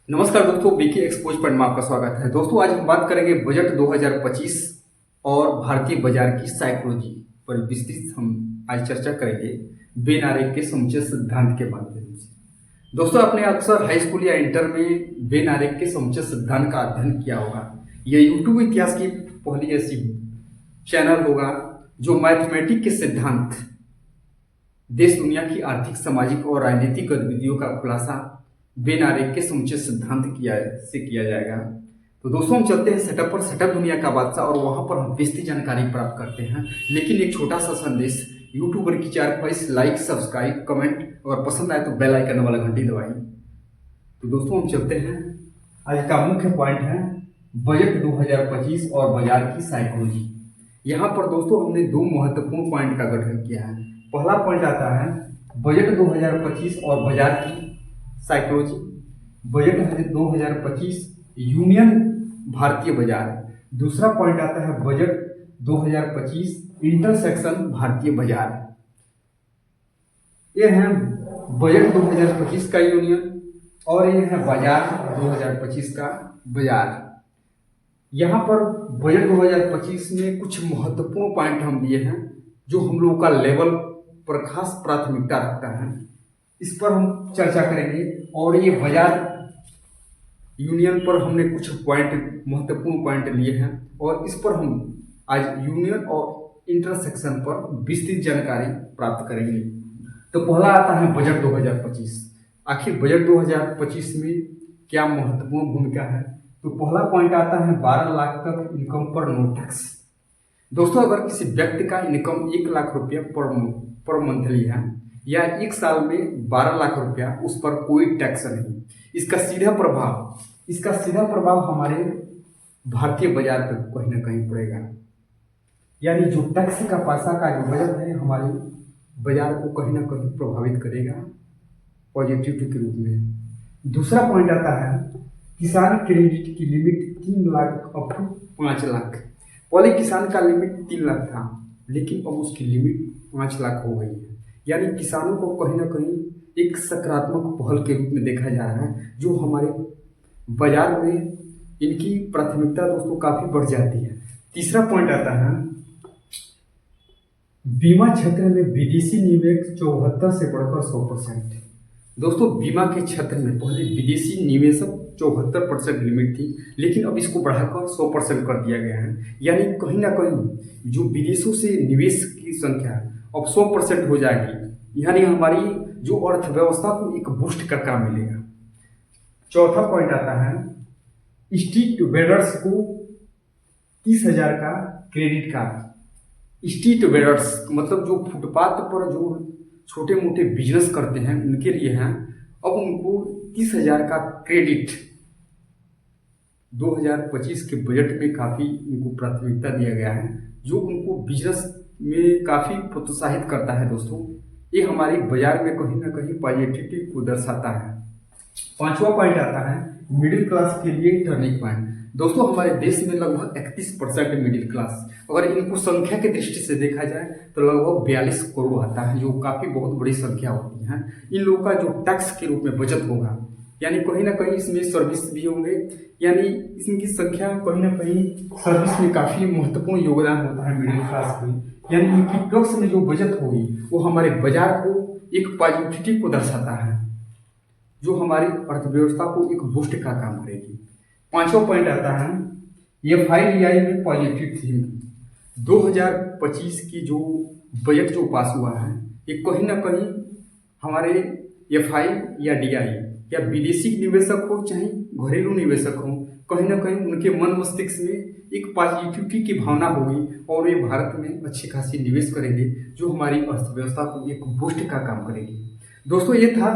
नमस्कार दोस्तों, BK expose पर में आपका स्वागत है। दोस्तों आज हम बात करेंगे बजट 2025 और भारतीय बाजार की साइकोलॉजी पर विस्तृत हम आज चर्चा करेंगे बेन आरेख के समुच्चय सिद्धांत के माध्यम से। दोस्तों आपने अक्सर हाई स्कूल या इंटर में बेन आरेख के समुच्चय सिद्धांत का अध्ययन किया होगा। यह यूट्यूब इतिहास की पहली ऐसी चैनल होगा जो मैथमेटिक के सिद्धांत, देश दुनिया की आर्थिक, सामाजिक और राजनीतिक गतिविधियों का खुलासा बेन आरेख के समुच्चय सिद्धांत किया जाएगा। तो दोस्तों हम चलते हैं सेटअप पर। सेटअप दुनिया का बादशाह, और वहां पर हम विस्तृत जानकारी प्राप्त करते हैं। लेकिन एक छोटा सा संदेश, यूट्यूबर की चार ख्वाहिश, लाइक, सब्सक्राइब, कमेंट और पसंद आए तो बेल आइकन वाला घंटी दबाइए। तो दोस्तों हम चलते हैं। आज का मुख्य पॉइंट है बजट 2025 और बाजार की साइकोलॉजी। यहाँ पर दोस्तों हमने दो महत्वपूर्ण पॉइंट का गठन किया है। पहला पॉइंट आता है बजट 2025 और बाजार की साइकोलॉजी। बजट 2025 यूनियन भारतीय बाजार। दूसरा पॉइंट आता है बजट 2025 इंटरसेक्शन भारतीय बाजार। ये है बजट 2025 का यूनियन और ये है बाजार 2025 का बाजार। यहाँ पर बजट 2025 में कुछ महत्वपूर्ण पॉइंट हम दिए हैं जो हम लोगों का लेवल पर खास प्राथमिकता रखता है। इस पर हम चर्चा करेंगे। और ये बाजार यूनियन पर हमने कुछ पॉइंट, महत्वपूर्ण पॉइंट लिए हैं और इस पर हम आज यूनियन और इंटरसेक्शन पर विस्तृत जानकारी प्राप्त करेंगे। तो पहला आता है बजट 2025। आखिर बजट 2025 में क्या महत्वपूर्ण भूमिका है? तो पहला पॉइंट आता है 12 लाख तक इनकम पर नो टैक्स। दोस्तों अगर किसी व्यक्ति का इनकम 1 लाख रुपया पर मंथली है या एक साल में 12 लाख रुपया, उस पर कोई टैक्स नहीं। इसका सीधा प्रभाव हमारे भारतीय बाजार पर कहीं ना कहीं पड़ेगा। यानी जो टैक्स का पैसा का जो बजट है हमारे बाजार को कहीं ना कहीं प्रभावित करेगा पॉजिटिव के रूप में। दूसरा पॉइंट आता है किसान क्रेडिट की limit 3 lakh up to 5 lakh. पहले किसान का लिमिट 3 लाख था, लेकिन अब उसकी लिमिट 5 लाख हो गई है। यानी किसानों को कहीं ना कहीं एक सकारात्मक पहल के रूप में देखा जा रहा है, जो हमारे बाजार में इनकी प्राथमिकता दोस्तों काफी बढ़ जाती है। तीसरा पॉइंट आता है बीमा क्षेत्र में विदेशी निवेश 74 से बढ़कर 100%। दोस्तों बीमा के क्षेत्र में पहले विदेशी निवेशक 74% लिमिट थी, लेकिन अब इसको बढ़ाकर 100% कर दिया गया है। यानी कहीं ना कहीं जो विदेशों से निवेश की संख्या अब 100% हो जाएगी। यानी हमारी जो अर्थव्यवस्था को एक बूस्ट का काम मिलेगा। चौथा पॉइंट आता है स्ट्रीट वेंडर्स को 30,000 का क्रेडिट कार्ड। स्ट्रीट वेंडर्स मतलब जो फुटपाथ पर जो छोटे मोटे बिजनेस करते हैं उनके लिए हैं। अब उनको 30,000 का क्रेडिट 2025 के बजट में काफ़ी उनको प्राथमिकता दिया गया है, जो उनको बिजनेस में काफ़ी प्रोत्साहित करता है। दोस्तों ये हमारे बाजार में कहीं ना कहीं पॉजिटिविटी को दर्शाता है। पांचवा पॉइंट आता है मिडिल क्लास के लिए टर्निंग पॉइंट। दोस्तों हमारे देश में लगभग 31% मिडिल क्लास, अगर इनको संख्या की दृष्टि से देखा जाए तो लगभग 42 करोड़ आता है, जो काफ़ी बहुत बड़ी संख्या होती है। इन लोगों का जो टैक्स के रूप में बचत होगा, यानी कहीं ना कहीं इसमें सर्विस भी होंगे, यानी इनकी संख्या कहीं ना कहीं सर्विस में काफ़ी महत्वपूर्ण योगदान होता है मिडिल क्लास में। यानी इनकी टैक्स में जो बचत होगी वो हमारे बाजार को एक पॉजिटिविटी को दर्शाता है, जो हमारी अर्थव्यवस्था को एक बूस्ट का काम करेगी। पांचवा पॉइंट आता है FIDI में पॉजिटिव थिंग। 2025 की जो बजट जो पास हुआ है, ये कहीं ना कहीं हमारे FI या DI या विदेशी निवेशक हो चाहे घरेलू निवेशक हो, कहीं ना कहीं उनके मन मस्तिष्क में एक पॉजिटिविटी की भावना होगी और ये भारत में अच्छी खासी निवेश करेंगे, जो हमारी अर्थव्यवस्था को एक बूस्ट का काम करेगी। दोस्तों ये था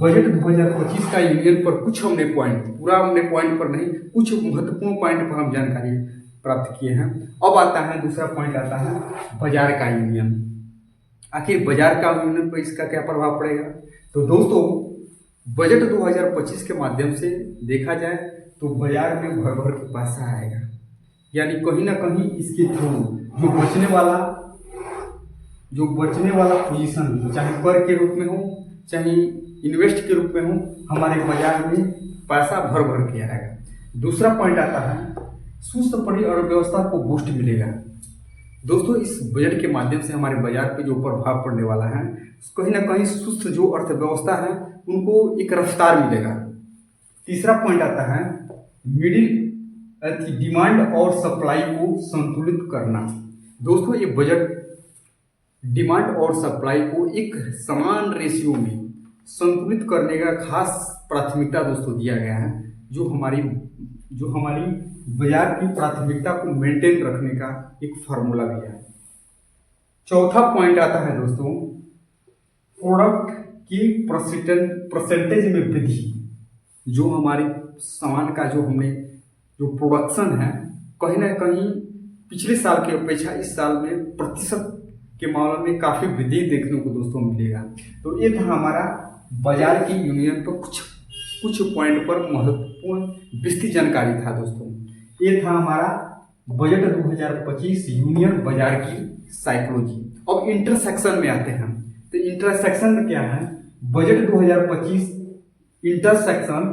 बजट 2025 का यूनियन पर कुछ हमने पॉइंट, पूरा हमने पॉइंट पर नहीं, कुछ महत्वपूर्ण पॉइंट पर हम जानकारी प्राप्त किए हैं। अब आता है दूसरा पॉइंट आता है बाजार का यूनियन। आखिर बाजार का यूनियन पर इसका क्या प्रभाव पड़ेगा? तो दोस्तों बजट 2025 के माध्यम से देखा जाए तो बाजार में भर भर के पैसा आएगा। यानी कहीं ना कहीं इसके थ्रू जो बचने वाला पोजीशन, चाहे कर के रूप में हो चाहे इन्वेस्ट के रूप में हो, हमारे बाजार में पैसा भर भर के आएगा। दूसरा पॉइंट आता है सुस्त पड़ी अर्थव्यवस्था को बूस्ट मिलेगा। दोस्तों इस बजट के माध्यम से हमारे बाजार पे जो प्रभाव पड़ने वाला है, कहीं ना कहीं सुस्त जो अर्थव्यवस्था है उनको एक रफ्तार मिलेगा। तीसरा पॉइंट आता है मिडिल डिमांड और सप्लाई को संतुलित करना। दोस्तों ये बजट डिमांड और सप्लाई को एक समान रेशियो में संतुलित करने का खास प्राथमिकता दोस्तों दिया गया है, जो हमारी बाजार की प्राथमिकता को मेंटेन रखने का एक फार्मूला भी है। चौथा पॉइंट आता है दोस्तों प्रोडक्ट की परसेंटेज में वृद्धि। जो हमारे सामान का जो प्रोडक्शन है, कहीं ना कहीं पिछले साल की अपेक्षा इस साल में प्रतिशत के मामले में काफ़ी वृद्धि देखने को दोस्तों मिलेगा। तो ये था हमारा बाजार की यूनियन पर कुछ पॉइंट पर महत्वपूर्ण विस्तृत जानकारी था दोस्तों। ये था हमारा बजट 2025 यूनियन बाजार की साइकोलॉजी। अब इंटरसेक्शन में आते हैं। तो इंटरसेक्शन में क्या है, बजट 2025 इंटरसेक्शन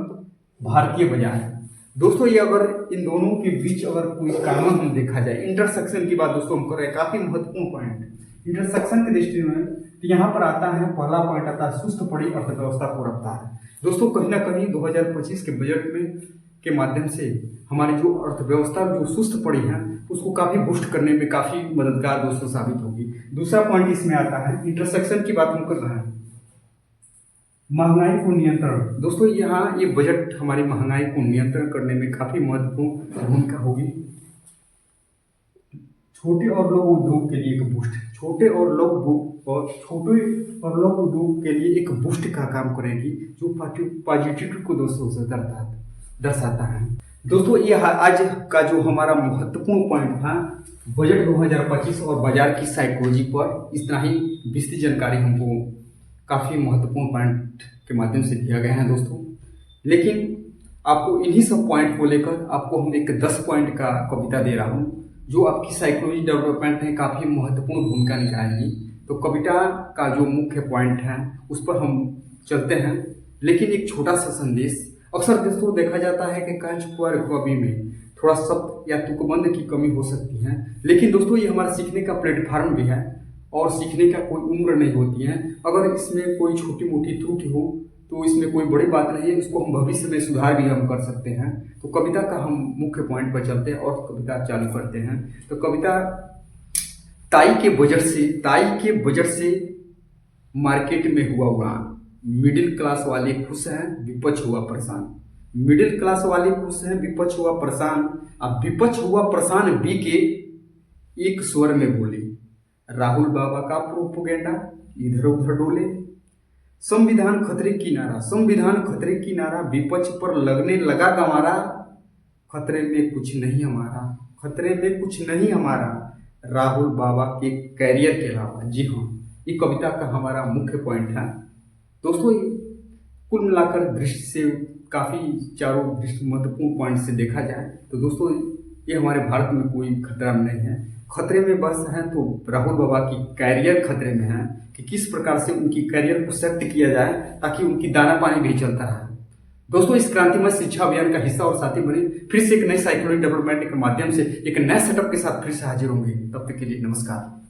भारतीय बाजार। दोस्तों ये अगर इन दोनों के बीच अगर कोई कॉमन हम देखा जाए, इंटरसेक्शन की बात दोस्तों हम कर रहे हैं, काफी महत्वपूर्ण पॉइंट इंटरसेक्शन के दृष्टि में। तो यहाँ पर आता है पहला पॉइंट आता है सुस्त पड़ी अर्थव्यवस्था को रफ्तार। दोस्तों कहीं ना कहीं 2025 के बजट में के माध्यम से हमारी जो अर्थव्यवस्था जो सुस्त पड़ी है उसको काफी बूस्ट करने में काफी मददगार दोस्तों साबित होगी। दूसरा पॉइंट इसमें आता है इंटरसेक्शन की बात हम कर रहे हैं, महंगाई को नियंत्रण। दोस्तों यहाँ ये बजट हमारी महंगाई को नियंत्रण करने में काफी महत्वपूर्ण भूमिका होगी। छोटे और लघु उद्योग के लिए एक बूस्ट, छोटे और लघु उद्योग के लिए एक बूस्ट का काम करेगी, जो पॉजिटिव को दोस्तों से दर्शाता है। दोस्तों ये आज का जो हमारा महत्वपूर्ण पॉइंट था बजट 2025 और बाजार की साइकोलॉजी पर, इतना ही विस्तृत जानकारी हमको काफ़ी महत्वपूर्ण पॉइंट के माध्यम से दिया गया है दोस्तों। लेकिन आपको इन्हीं सब पॉइंट को लेकर आपको हम एक 10 पॉइंट का कविता दे रहा हूँ, जो आपकी साइकोलॉजी डेवलपमेंट में काफ़ी महत्वपूर्ण भूमिका निभाएगी। तो कविता का जो मुख्य पॉइंट है उस पर हम चलते हैं, लेकिन एक छोटा सा संदेश। अक्सर दोस्तों देखा जाता है कि कंचक्वार कवि में थोड़ा शब्द या तुकबंद की कमी हो सकती है, लेकिन दोस्तों ये हमारा सीखने का प्लेटफॉर्म भी है और सीखने का कोई उम्र नहीं होती है। अगर इसमें कोई छोटी मोटी त्रुटि हो तो इसमें कोई बड़ी बात नहीं है, इसको हम भविष्य में सुधार भी हम कर सकते हैं। तो कविता का हम मुख्य पॉइंट पर चलते हैं और कविता चालू करते हैं। तो कविता ताई के बजट से मार्केट में हुआ उड़ान, मिडिल क्लास वाले खुश हैं विपक्ष हुआ परेशान। मिडिल क्लास वाले खुश हैं विपक्ष हुआ परेशान। अब विपक्ष हुआ परेशान बी के एक स्वर में बोले, राहुल बाबा का प्रोपोगेंडा इधर उधर डोले। संविधान खतरे की नारा विपक्ष पर लगने लगा गमारा। खतरे में कुछ नहीं हमारा राहुल बाबा के कैरियर के अलावा। जी हाँ, ये कविता का हमारा मुख्य पॉइंट है दोस्तों। कुल मिलाकर दृष्टि से काफ़ी चारों महत्वपूर्ण पॉइंट से देखा जाए तो दोस्तों ये हमारे भारत में कोई खतरा नहीं है। खतरे में बस है तो राहुल बाबा की कैरियर खतरे में है कि किस प्रकार से उनकी कैरियर को सेट किया जाए ताकि उनकी दाना पानी भी चलता रहे। दोस्तों इस क्रांतिमय शिक्षा अभियान का हिस्सा और साथी बने, फिर से एक नई साइकोलॉजी डेवलपमेंट के माध्यम से एक नए सेटअप के साथ फिर से हाजिर होंगे। तब तक के लिए नमस्कार।